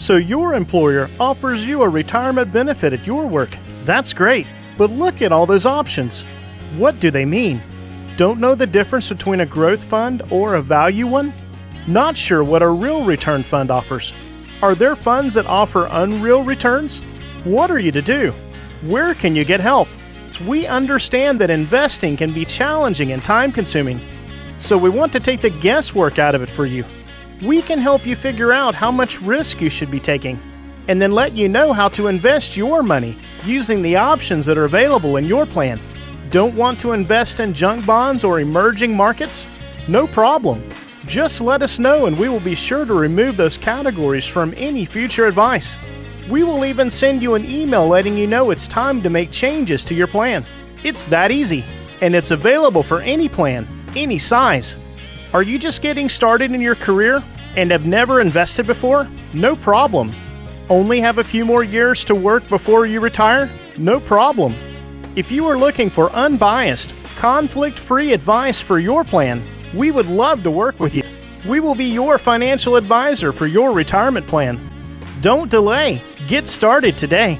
So your employer offers you a retirement benefit at your work. That's great, but look at all those options. What do they mean? Don't know the difference between a growth fund or a value one? Not sure what a real return fund offers? Are there funds that offer unreal returns? What are you to do? Where can you get help? We understand that investing can be challenging and time-consuming, so we want to take the guesswork out of it for you. We can help you figure out how much risk you should be taking, and then let you know how to invest your money using the options that are available in your plan. Don't want to invest in junk bonds or emerging markets? No problem. Just let us know and we will be sure to remove those categories from any future advice. We will even send you an email letting you know it's time to make changes to your plan. It's that easy, and it's available for any plan, any size. Are you just getting started in your career and have never invested before? No problem. Only have a few more years to work before you retire? No problem. If you are looking for unbiased, conflict-free advice for your plan, we would love to work with you. We will be your financial advisor for your retirement plan. Don't delay. Get started today.